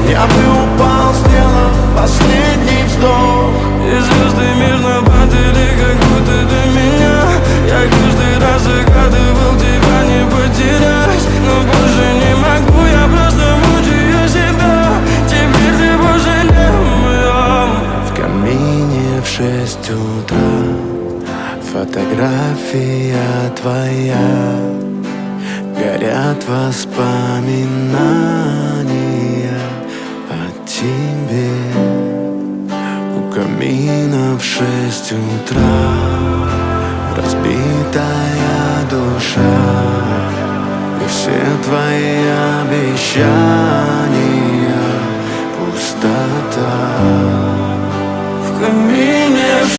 Я бы упал, сделав последний вздох. И звезды мирно падали, как будто до меня. Я каждый раз загадывал тебя не потерять, но больше не могу, я просто мучаю себя. Теперь ты больше не моя. В камине в 6 утра фотография твоя. Горят воспоминания о тебе. У камина в 6 утра разбитая душа. И все твои обещания пустота. В камине